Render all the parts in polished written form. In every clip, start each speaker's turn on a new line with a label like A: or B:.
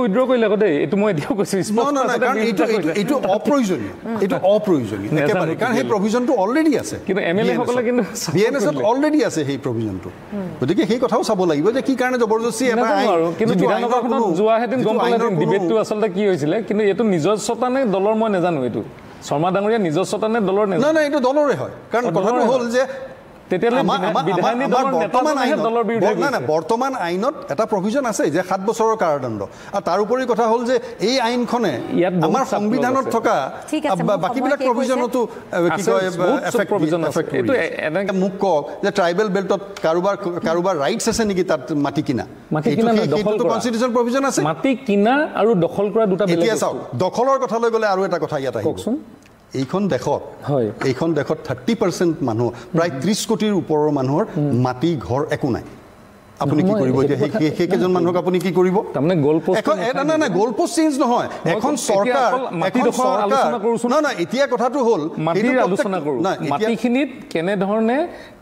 A: withdraw কৰিলে আকৌ দেই এইটো মই এতিয়াও কৈছো
B: কাৰণ এইটো অপ্ৰয়োজনীয় একেবাৰে কাৰণ সেই প্ৰভিজনটো অলৰেডি আছে
A: কিন্তু এমএলএ সকলে কিন্তু
B: বিএনএছত অলৰেডি আছে সেই প্ৰভিজনটো গতিকে সেই কথাও চাব লাগিব যে কি কাৰণে জবৰদস্তি এটা আইন
A: কিন্তু বিধানসভাখনত যোৱা হেতেন গম পালে ডিবেটটো আচলতে কি হৈছিলে কিন্তু এইটো নিজস্বতা নে দলৰ মই নাজানো এইটো শৰ্মা ডাঙৰীয়া নিজস্বতা নে দলৰ নাজানো
B: না এইটো দলৰে হয় কাৰণ কথাটো হ'ল যে বৰ্তমান আইনত এটা প্ৰভিজন আছে যে 7 বছৰৰ কাৰাদণ্ড আৰু তাৰ উপৰি কথা হ'ল যে এই আইনখনে আমাৰ সংবিধানত থকা বাকীবিলাক প্ৰভিজনতো কি কয় এফেক্ট এনেকৈ মোক কওক যে ট্ৰাইবেল বেল্টত কাৰোবাৰ ৰাইটছ আছে নেকি তাত মাটি কিনা এইটো কনষ্টিটিউচন প্ৰভিজন আছে
A: মাটি কিনা আৰু দখল কৰা দুটা বেলেগ
B: এতিয়া চাওক দখলৰ কথালৈ গ'লে আৰু এটা কথা ইয়াত আহিব এইখন দেশত 30% মানুহ প্ৰায় 30 কোটিৰ ওপৰৰ মানুহৰ মাটি ঘৰ একো নাই আপুনি কি কৰিব এতিয়া সেই কেজন মানুহক আপুনি কি কৰিব
A: তাৰমানে গোলপোষ্ট
B: না গোলপোষ্ট চেঞ্জ নহয় এখন চৰকাৰ না এতিয়া কথাটো হ'ল
A: মাটিৰ আলোচনা কৰোঁ মাটিখিনিত কেনেধৰণে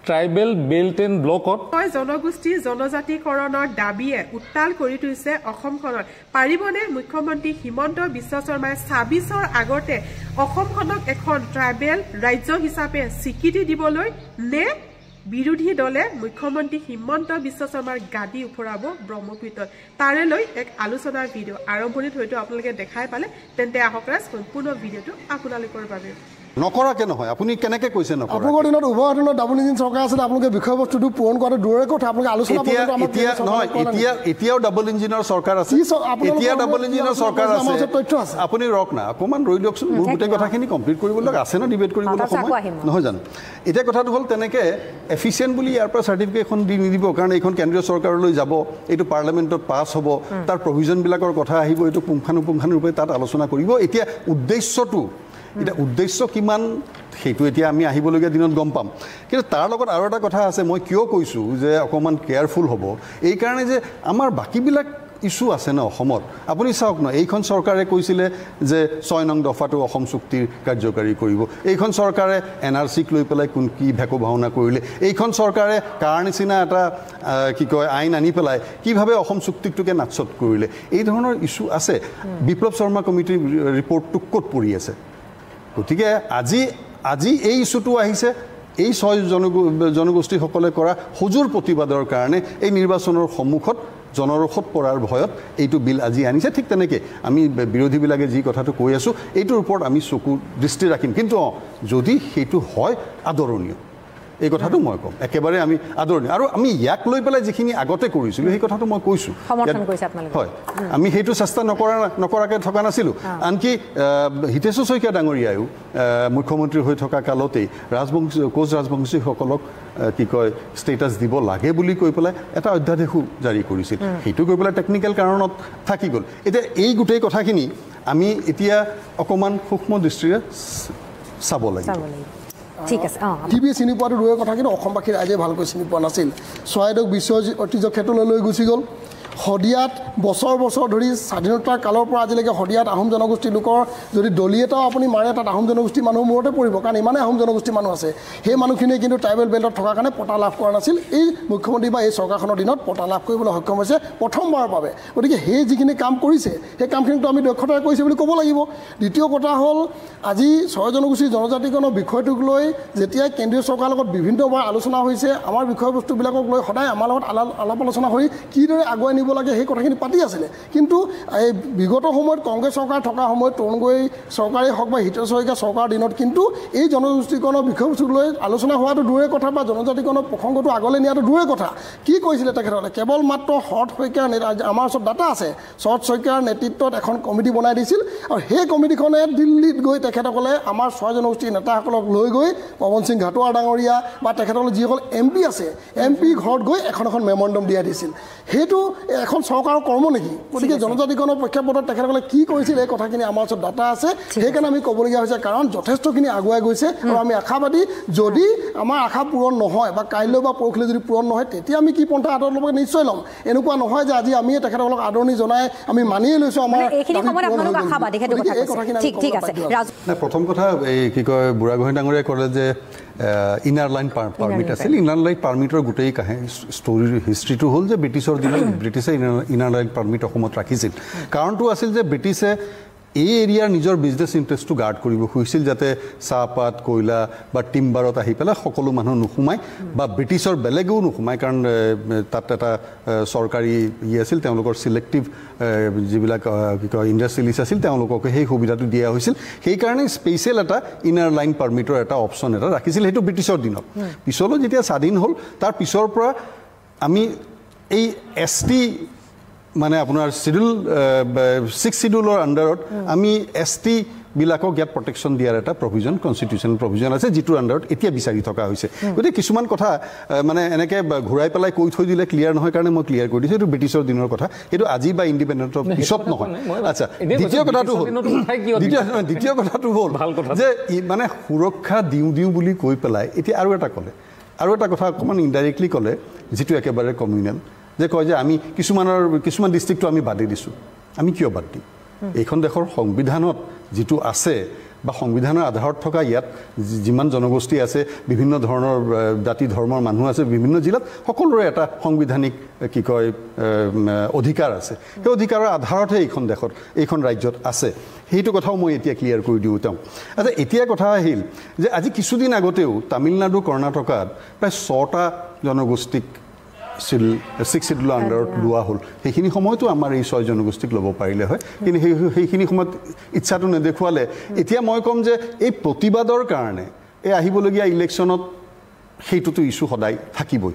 A: ট্ৰাইবেল বেল্ট এণ্ড ব্লকত
C: জনগোষ্ঠী জনজাতিকৰণৰ দাবীয়ে উত্তাল কৰি তুলিছে অসমখনত পাৰিবনে মুখ্যমন্ত্ৰী হিমন্ত বিশ্ব শৰ্মাই 26ৰ আগতে অসমখনক এখন ট্ৰাইবেল ৰাজ্য হিচাপে স্বীকৃতি দিবলৈ নে বিৰোধী দলে মুখ্যমন্ত্ৰী হিমন্ত বিশ্ব শৰ্মাৰ গাদী উফৰাব ব্ৰহ্মপুত্ৰত তাৰে লৈ এক আলোচনাৰ ভিডিঅ' আৰম্ভণিত হয়তো আপোনালোকে দেখাই পালে তেন্তে আহক ৰাজ সম্পূৰ্ণ ভিডিঅ'টো আপোনালোকৰ বাবে
B: নকৰাকে নহয় আপুনি কেনেকৈ কৈছে নকৰা
D: আপোনালোকৰ দিনত উভয় দিনত ডাবল ইঞ্জিন চৰকাৰ আছিলে আপোনালোকে বিষয়বস্তুটো পূৰণ কৰাটো দূৰৰে কথা আপোনালোকে আলোচনা
B: এতিয়াও ডাবল ইঞ্জিনৰ চৰকাৰ আছে এতিয়া ডাবল ইঞ্জিনৰ চৰকাৰ আছে আপুনি ৰক না অকণমান ৰৈ দিয়কচোন মোৰ গোটেই কথাখিনি কমপ্লিট কৰিবলৈ আছে ন ডিবেট কৰিবলৈ সময় নহয় জানো এতিয়া কথাটো হ'ল তেনেকৈ এফিচিয়েণ্ট বুলি ইয়াৰ পৰা চাৰ্টিফিকেটখন দি নিদিব কাৰণ এইখন কেন্দ্ৰীয় চৰকাৰলৈ যাব এইটো পাৰ্লামেণ্টত পাছ হ'ব তাৰ প্ৰভিজনবিলাকৰ কথা আহিব এইটো পুংখানুপুংখানুৰূপে তাত আলোচনা কৰিব এতিয়া উদ্দেশ্য কিমান সেইটো এতিয়া আমি আহিবলগীয়া দিনত গম পাম কিন্তু তাৰ লগত আৰু এটা কথা আছে মই কিয় কৈছোঁ যে অকণমান কেয়াৰফুল হ'ব এইকাৰণে যে আমাৰ বাকীবিলাক ইছ্যু আছে ন অসমত আপুনি চাওক ন এইখন চৰকাৰে কৈছিলে যে 6 নং দফাটো অসম চুক্তিৰ কাৰ্যকাৰী কৰিব এইখন চৰকাৰে NRCক লৈ পেলাই কি ভেকু ভাওনা কৰিলে এইখন চৰকাৰে কাৰ নিচিনা এটা কি কয় আইন আনি পেলাই কিভাৱে অসম চুক্তিটোকে নাচত কৰিলে এই ধৰণৰ ইছ্যু আছে বিপ্লৱ শৰ্মা কমিটিৰ ৰিপৰ্টটো ক'ত পৰি আছে গতিকে আজি এই ইছ্যুটো আহিছে এই 6 জনগোষ্ঠীসকলে কৰা হুজুৰ প্ৰতিবাদৰ কাৰণে এই নিৰ্বাচনৰ সন্মুখত জনৰোষত পৰাৰ ভয়ত এইটো বিল আজি আনিছে ঠিক তেনেকৈ আমি বিৰোধীবিলাকে যি কথাটো কৈ আছোঁ এইটোৰ ওপৰত আমি চকু দৃষ্টি ৰাখিম কিন্তু যদি সেইটো হয় আদৰণীয় এই কথাটো মই ক'ম একেবাৰে আমি আদৰণীয় আৰু আমি ইয়াক লৈ পেলাই যিখিনি আগতে কৰিছিলোঁ সেই কথাটো মই কৈছোঁ হয় আমি সেইটো চেষ্টা নকৰাকৈ থকা নাছিলোঁ আনকি হিতেশ্বৰ শইকীয়া ডাঙৰীয়ায়ো মুখ্যমন্ত্ৰী হৈ থকা কালতেই কোচ ৰাজবংশীসকলক কি কয় ষ্টেটাছ দিব লাগে বুলি কৈ পেলাই এটা অধ্যাদেশো জাৰি কৰিছিল সেইটো গৈ পেলাই টেকনিকেল কাৰণত থাকি গ'ল এতিয়া এই গোটেই কথাখিনি আমি এতিয়া অকণমান সূক্ষ্ম দৃষ্টিৰে চাব লাগিব
D: ঠিক আছে টিভিয়ে চিনি পোৱাটো দূৰৰ কথা কিন্তু অসমবাসী ৰাইজে ভালকৈ চিনি পোৱা নাছিল চৰাইদেউক বিশ্ব ঐতিহ্য ক্ষেত্ৰলৈ লৈ গুচি গ'ল শদিয়াত বছৰ ধৰি স্বাধীনতাৰ কালৰ পৰা আজিলৈকে শদিয়াত আহোম জনগোষ্ঠীৰ লোকৰ যদি দলি এটাও আপুনি মাৰে তাত আহোম জনগোষ্ঠীৰ মানুহ মূৰতে পৰিব কাৰণ ইমানে আহোম জনগোষ্ঠীৰ মানুহ আছে সেই মানুহখিনিয়ে কিন্তু ট্ৰাইবেল বেল্টত থকাৰ কাৰণে পতা লাভ কৰা নাছিল এই মুখ্যমন্ত্ৰী বা এই চৰকাৰখনৰ দিনত পতা লাভ কৰিবলৈ সক্ষম হৈছে প্ৰথমবাৰৰ বাবে গতিকে সেই যিখিনি কাম কৰিছে সেই কামখিনিতো আমি দক্ষতাৰে কৰিছে বুলি ক'ব লাগিব দ্বিতীয় কথা হ'ল আজি 6 জনগোষ্ঠীৰ জনজাতিকৰণৰ বিষয়টোক লৈ যেতিয়াই কেন্দ্ৰীয় চৰকাৰৰ লগত বিভিন্নবাৰ আলোচনা হৈছে আমাৰ বিষয়বস্তুবিলাকক লৈ সদায় আমাৰ লগত আলাপ আলোচনা হৈ কিদৰে আগুৱাই নিব লাগে সেই কথাখিনি পাতি আছিলে কিন্তু এই বিগত সময়ত কংগ্ৰেছ চৰকাৰ থকা সময়ত তৰুণ গগৈ চৰকাৰেই হওক বা হিতেশ্বৰ শইকীয়া চৰকাৰৰ দিনত কিন্তু এই জনগোষ্ঠীকৰণৰ বিষয়বস্তুক লৈ আলোচনা হোৱাটো দূৰৰে কথা বা জনজাতিকৰণৰ প্ৰসংগটো আগলৈ নিয়াটো দূৰৰে কথা কি কৈছিলে তেখেতসকলে কেৱল মাত্ৰ শৰৎ শইকীয়াৰ আমাৰ ওচৰত ডাটা আছে শৰৎ শইকীয়াৰ নেতৃত্বত এখন কমিটি বনাই দিছিল আৰু সেই কমিটিখনে দিল্লীত গৈ তেখেতসকলে আমাৰ 6 জনগোষ্ঠীৰ নেতাসকলক লৈ গৈ পৱন সিং ঘাটোৱাৰ ডাঙৰীয়া বা তেখেতসকলে যিসকল MP আছে MP ঘৰত গৈ এখন মেমৰেণ্ডাম দিয়াই দিছিল সেইটো এখন চৰকাৰৰ কৰ্ম নেকি গতিকে জনজাতিকৰণৰ প্ৰেক্ষাপটত তেখেতসকলে কি কৰিছিল এই কথাখিনি আমাৰ ওচৰত ডাটা আছে সেইকাৰণে আমি ক'বলগীয়া হৈছে কাৰণ যথেষ্টখিনি আগুৱাই গৈছে আৰু আমি আশাবাদী যদি আমাৰ আশা পূৰণ নহয় বা কাইলৈ বা পৰহিলৈ যদি পূৰণ নহয় তেতিয়া আমি কি পন্থা হাতত ল'ব নিশ্চয় ল'ম এনেকুৱা নহয় যে আজি আমি তেখেতসকলক আদৰণি জনাই আমি মানিয়ে লৈছোঁ আমাৰ
B: প্ৰথম কথা এই কি কয় বুঢ়াগোহাঁই ডাঙৰীয়াই ক'লে যে ইনাৰ লাইন পাৰ্মিট আছিল ইনাৰ লাইন পাৰ্মিটৰ গোটেই ষ্টৰীৰ হিষ্ট্ৰীটো হ'ল যে ব্ৰিটিছৰ দিনত ব্ৰিটিছে ইনাৰ লাইন পাৰ্মিট অসমত ৰাখিছিল কাৰণটো আছিল যে ব্ৰিটিছে এই এৰিয়াৰ নিজৰ বিজনেছ ইণ্টাৰেষ্টটো গাৰ্ড কৰিব খুজিছিল যাতে চাহপাত কয়লা বা টিম্বাৰত আহি পেলাই সকলো মানুহ নোসোমায় বা ব্ৰিটিছৰ বেলেগেও নোসোমায় কাৰণ তাত এটা চৰকাৰী আছিল তেওঁলোকৰ চিলেক্টিভ যিবিলাক কি কয় ইণ্ডাষ্ট্ৰিয়েলিষ্ট আছিল তেওঁলোককে সেই সুবিধাটো দিয়া হৈছিল সেইকাৰণে স্পেচিয়েল এটা ইনাৰ লাইন পাৰ্মিটৰ এটা অপশ্যন এটা ৰাখিছিল সেইটো ব্ৰিটিছৰ দিনত পিছলৈ যেতিয়া স্বাধীন হ'ল তাৰ পিছৰ পৰা আমি এই ST মানে আপোনাৰ শিডিউল 6 শিডিউলৰ আণ্ডাৰত আমি ST বিলাকক ইয়াত প্ৰটেকশ্যন দিয়াৰ এটা প্ৰভিজন কনষ্টিটিউশ্যনেল প্ৰভিজন আছে যিটোৰ আণ্ডাৰত এতিয়া বিচাৰি থকা হৈছে গতিকে কিছুমান কথা মানে এনেকৈ ঘূৰাই পেলাই কৈ থৈ দিলে ক্লিয়াৰ নহয় কাৰণে মই ক্লিয়াৰ কৰি দিছোঁ এইটো ব্ৰিটিছৰ দিনৰ কথা এইটো আজি বা ইণ্ডিপেণ্ডেণ্টৰ পিছত নহয় আচ্ছা দ্বিতীয় কথাটো হ'ল যে মানে সুৰক্ষা দিওঁ বুলি কৈ পেলাই এতিয়া আৰু এটা ক'লে আৰু এটা কথা অকণমান ইনডাইৰেক্টলি ক'লে যিটো একেবাৰে কমিউনেল যে কয় যে আমি কিছুমান ডিষ্ট্ৰিক্টটো আমি বাদে দিছোঁ আমি কিয় বাদ দিম এইখন দেশৰ সংবিধানত যিটো আছে বা সংবিধানৰ আধাৰত থকা ইয়াত যিমান জনগোষ্ঠী আছে বিভিন্ন ধৰণৰ জাতি ধৰ্মৰ মানুহ আছে বিভিন্ন জিলাত সকলোৰে এটা সাংবিধানিক কি কয় অধিকাৰ আছে সেই অধিকাৰৰ আধাৰতহে এইখন ৰাজ্যত আছে সেইটো কথাও মই এতিয়া ক্লিয়াৰ কৰি দিওঁ তেওঁ আচ্ছা এতিয়া কথা আহিল যে আজি কিছুদিন আগতেও তামিলনাডু কৰ্ণাটকাত প্ৰায় 6টা জনগোষ্ঠীক 6 শিডিউলৰ আণ্ডাৰত লোৱা হ'ল সেইখিনি সময়তো আমাৰ এই 6 জনগোষ্ঠীক ল'ব পাৰিলে হয় কিন্তু সেইখিনি সময়ত ইচ্ছাটো নেদেখুৱালে এতিয়া মই ক'ম যে এই প্ৰতিবাদৰ কাৰণে এই আহিবলগীয়া ইলেকশ্যনত সেইটোতো ইছ্যু সদায় থাকিবই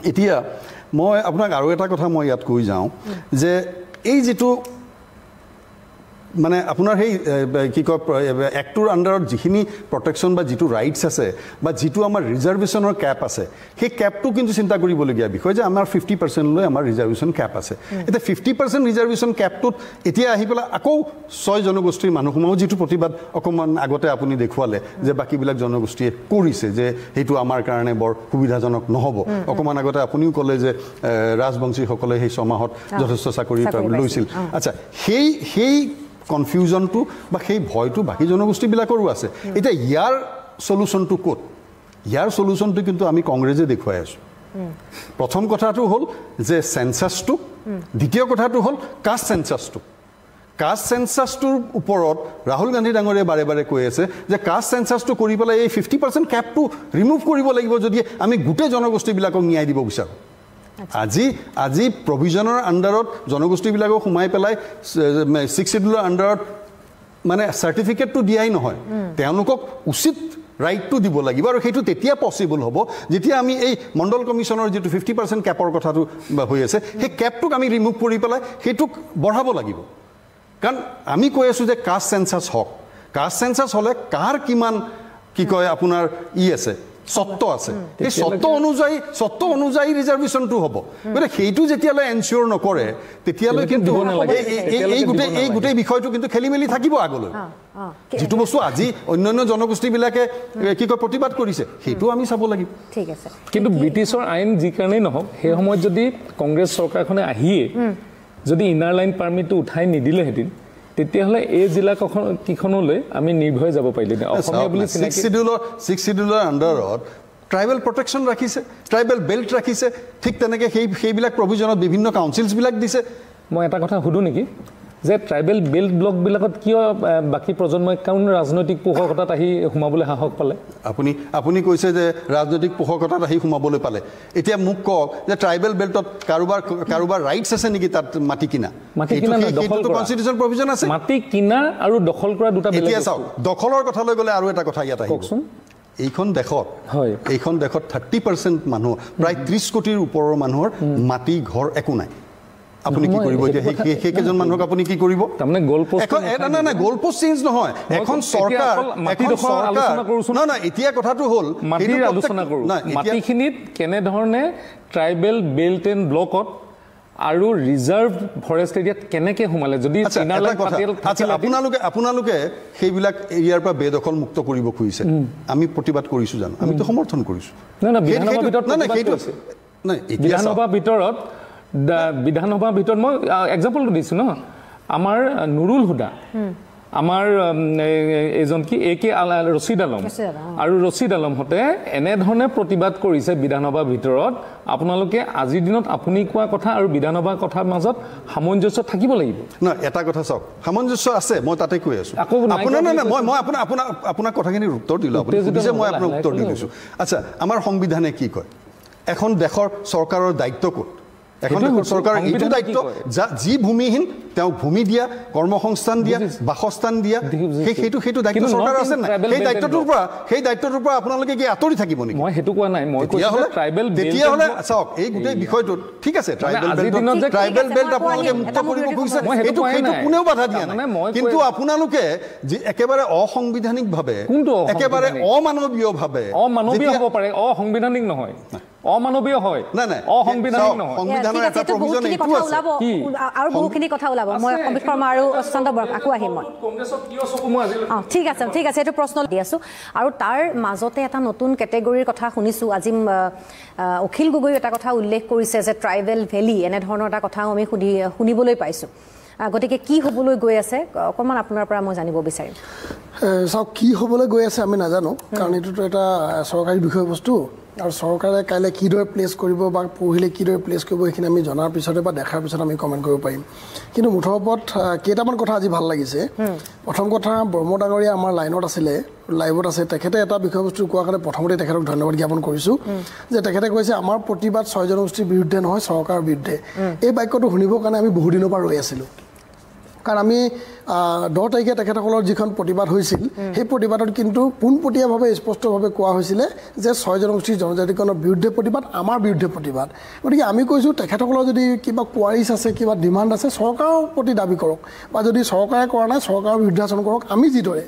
B: এতিয়া মই আপোনাক আৰু এটা কথা মই ইয়াত কৈ যাওঁ যে এই যিটো মানে আপোনাৰ সেই কি কয় এক্টৰ আণ্ডাৰত যিখিনি প্ৰটেকশ্যন বা যিটো ৰাইটছ আছে বা যিটো আমাৰ ৰিজাৰ্ভেশ্যনৰ কেপ আছে সেই কেপটো কিন্তু চিন্তা কৰিবলগীয়া বিষয় যে আমাৰ 50% লৈ আমাৰ ৰিজাৰ্ভেশ্যন কেপ আছে এতিয়া 50% ৰিজাৰ্ভেশ্যন কেপটোত এতিয়া আহি পেলাই আকৌ 6 জনগোষ্ঠীৰ মানুহ সোমাব যিটো প্ৰতিবাদ অকণমান আগতে আপুনি দেখুৱালে যে বাকীবিলাক জনগোষ্ঠীয়ে কৰিছে যে সেইটো আমাৰ কাৰণে বৰ সুবিধাজনক নহ'ব অকণমান আগতে আপুনিও ক'লে যে ৰাজবংশীসকলে সেই 6 মাহত যথেষ্ট চাকৰি লৈছিল আচ্ছা সেই কনফিউজনটো বা সেই ভয়টো বাকী জনগোষ্ঠীবিলাকৰো আছে এতিয়া ইয়াৰ সলিউশনটো ক'ত ইয়াৰ সলিউশনটো কিন্তু আমি কংগ্ৰেছে দেখুৱাই আছোঁ প্ৰথম কথাটো হ'ল যে সেন্সাসটো দ্বিতীয় কথাটো হ'ল কাষ্ট সেন্সাসটোৰ ওপৰত ৰাহুল গান্ধী ডাঙৰীয়ে বাৰে বাৰে কৈ আছে যে কাষ্ট সেন্সাসটো কৰি পেলাই এই 50% কেপটো ৰিমুভ কৰিব লাগিব যদি আমি গোটেই জনগোষ্ঠীবিলাকক ন্যায় দিব বিচাৰোঁ আজি প্ৰভিজনৰ আণ্ডাৰত জনগোষ্ঠীবিলাকক সোমাই পেলাই 6 শিডিউলৰ আণ্ডাৰত মানে চাৰ্টিফিকেটটো দিয়াই নহয় তেওঁলোকক উচিত ৰাইটটো দিব লাগিব আৰু সেইটো তেতিয়া পচিবল হ'ব যেতিয়া আমি এই মণ্ডল কমিশ্যনৰ যিটো 50% কেপৰ কথাটো হৈ আছে সেই কেপটোক আমি ৰিমুভ কৰি পেলাই সেইটোক বঢ়াব লাগিব কাৰণ আমি কৈ আছোঁ যে কাষ্ট সেন্সাস হওক কাষ্ট সেন্সাস হ'লে কাৰ কিমান কি কয় আপোনাৰ আছে সত্য আছে এই সত্য অনুযায়ী ৰিজাৰ্ভেশ্যনটো হ'ব গতিকে সেইটো যেতিয়ালৈ এনচিয়ৰ নকৰে তেতিয়ালৈ কিন্তু এই গোটেই বিষয়টো কিন্তু খেলি মেলি থাকিব আগলৈ যিটো বস্তু আজি অন্যান্য জনগোষ্ঠীবিলাকে কি কয় প্ৰতিবাদ কৰিছে সেইটো আমি চাব লাগিব
A: ঠিক আছে কিন্তু ব্ৰিটিছৰ আইন যি কাৰণেই নহওক সেই সময়ত যদি কংগ্ৰেছ চৰকাৰখনে আহিয়ে যদি ইনাৰ লাইন পাৰ্মিটটো উঠাই নিদিলেহেঁতেন তেতিয়াহ'লে এই জিলা কিখনলৈ আমি নিৰ্ভয় যাব পাৰিলে অসমীয়া বুলি
B: 6 শিডিউলৰ আণ্ডাৰত ট্ৰাইবেল প্ৰটেকশ্যন ৰাখিছে ট্ৰাইবেল বেল্ট ৰাখিছে ঠিক তেনেকৈ সেইবিলাক প্ৰভিজনত বিভিন্ন কাউন্সিলছবিলাক দিছে
A: মই এটা কথা সুধোঁ নেকি যে ট্ৰাইবেল বেল্ট ব্লকবিলাকত কিয় বাকী প্ৰজন্মই কাৰণ ৰাজনৈতিক পোষকতাত আহি সোমাবলৈ সাহস পালে
B: আপুনি কৈছে যে ৰাজনৈতিক পোষকতাত আহি সোমাবলৈ পালে এতিয়া মোক কওক যে ট্ৰাইবেল বেল্টত কাৰোবাৰ ৰাইটছ আছে নেকি তাত মাটি কিনা কনষ্টিটিউশ্যন প্ৰভিজন আছে
A: মাটি কিনা আৰু দখল কৰা দুটা বেলেগ
B: এতিয়া চাওক দখলৰ কথালৈ গ'লে আৰু এটা কথা ইয়াত আহিব এইখন দেশত 30% মানুহ প্ৰায় 30 কোটিৰ ওপৰৰ মানুহৰ মাটি ঘৰ একো নাই আপুনি কি কৰিব এতিয়া সেইকেইজন মানুহক আপুনি কি কৰিব
A: তাৰমানে
B: গলপোষ্ট চেঞ্জ নহয় এখন চৰকাৰ এতিয়া কথাটো হ'ল
A: মাটিৰ আলোচনা কৰোঁ মাটিখিনিত কেনেধৰণে ট্ৰাইবেল বেল্ট এণ্ড ব্লকত আৰু ৰিজাৰ্ভ ফৰেষ্ট এৰিয়াত কেনেকৈ সোমালে যদি
B: আপোনালোকে সেইবিলাক এৰিয়াৰ পৰা বেদখল মুক্ত কৰিব খুজিছে আমি প্ৰতিবাদ কৰিছোঁ জানো আমিতো সমৰ্থন কৰিছোঁ
A: বিধানসভাৰ ভিতৰত মই এক্সাম্পলটো দিছোঁ ন আমাৰ নুৰুল হুদা আমাৰ এজন কি এ কে ৰছিদ আলম আৰু ৰছিদ আলমহঁতে এনেধৰণে প্ৰতিবাদ কৰিছে বিধানসভাৰ ভিতৰত আপোনালোকে আজিৰ দিনত আপুনি কোৱা কথা আৰু বিধানসভাৰ কথাৰ মাজত সামঞ্জস্য থাকিব লাগিব
B: নহয় এটা কথা চাওক সামঞ্জস্য আছে মই তাতে কৈ আছোঁ আপোনাৰ নাই মই আপোনাৰ কথাখিনিৰ উত্তৰ দিলোঁ আপুনি সুধিছে মই আপোনাক উত্তৰ দি দিছোঁ আচ্ছা আমাৰ সংবিধানে কি কয় এখন দেশৰ চৰকাৰৰ দায়িত্ব ক'ত এখন দেশৰ চৰকাৰৰ এইটো দায়িত্ব যি ভূমিহীন তেওঁক ভূমি দিয়া কৰ্মসংস্থান দিয়া বাসস্থান দিয়া সেইটো দায়িত্ব চৰকাৰ আছে নাই সেই দায়িত্বটোৰ পৰা আপোনালোকে কি আঁতৰি থাকিব নেকি
A: মই সেইটো কোৱা নাই মই কৈছোঁ ট্ৰাইবেল
B: তেতিয়াহ'লে চাওক এই গোটেই বিষয়টোত ঠিক আছে ট্ৰাইবেল বেল্ট আপোনালোকে মুক্ত কৰিব খুজিছে সেইটো কোনেও বাধা দিয়া নাই কিন্তু আপোনালোকে যি একেবাৰে অসাংবিধানিকভাৱে একেবাৰে অমানৱীয়ভাৱে
A: অমানৱীয় হ'ব পাৰে অসাংবিধানিক নহয় অমানৱীয় হয় অসাংবিধানিক নহয়
B: সংবিধানৰ এটা প্ৰভিজন এইটো আছে
E: আৰু বহুখিনি কথা ওলাব মই অমিত শৰ্মা আৰু অশান্ত বৰক আকৌ আহিম মই ঠিক আছে এইটো প্ৰশ্ন দি আছোঁ আৰু তাৰ মাজতে এটা নতুন কেটেগৰীৰ কথা শুনিছোঁ আজি অখিল গগৈ এটা কথা উল্লেখ কৰিছে যে ট্ৰাইবেল ভেলী এনেধৰণৰ এটা কথা আমি শুনিবলৈ পাইছোঁ গতিকে কি হ'বলৈ গৈ আছে অকণমান আপোনাৰ পৰা মই জানিব বিচাৰিম
D: চাওক কি হ'বলৈ গৈ আছে আমি নাজানো কাৰণ এইটোতো এটা চৰকাৰী বিষয়বস্তু আৰু চৰকাৰে কাইলৈ কিদৰে প্লেচ কৰিব বা পঢ়িলে কিদৰে প্লেচ কৰিব সেইখিনি আমি জনাৰ পিছতে বা দেখাৰ পিছত আমি কমেণ্ট কৰিব পাৰিম কিন্তু মুঠৰ ওপৰত কেইটামান কথা আজি ভাল লাগিছে প্ৰথম কথা ব্ৰহ্ম ডাঙৰীয়া আমাৰ লাইনত আছিলে লাইভত আছে তেখেতে এটা বিষয়বস্তু কোৱাৰ কাৰণে প্ৰথমতে তেখেতক ধন্যবাদ জ্ঞাপন কৰিছোঁ যে তেখেতে কৈছে আমাৰ প্ৰতিবাদ 6 জনগোষ্ঠীৰ বিৰুদ্ধে নহয় চৰকাৰৰ বিৰুদ্ধে এই বাক্যটো শুনিবৰ কাৰণে আমি বহু দিনৰ পৰা ৰৈ আছিলোঁ কাৰণ আমি 10 তাৰিখে তেখেতসকলৰ যিখন প্ৰতিবাদ হৈছিল সেই প্ৰতিবাদত কিন্তু পোনপটীয়াভাৱে স্পষ্টভাৱে কোৱা হৈছিলে যে 6 জনগোষ্ঠীৰ জনজাতিকৰণৰ বিৰুদ্ধে প্ৰতিবাদ আমাৰ বিৰুদ্ধে প্ৰতিবাদ গতিকে আমি কৈছোঁ তেখেতসকলৰ যদি কিবা কোৱাৰিছ আছে কিবা ডিমাণ্ড আছে চৰকাৰৰ প্ৰতি দাবী কৰক বা যদি চৰকাৰে কৰা নাই চৰকাৰৰ বিৰুদ্ধাচৰণ কৰক আমি যিদৰে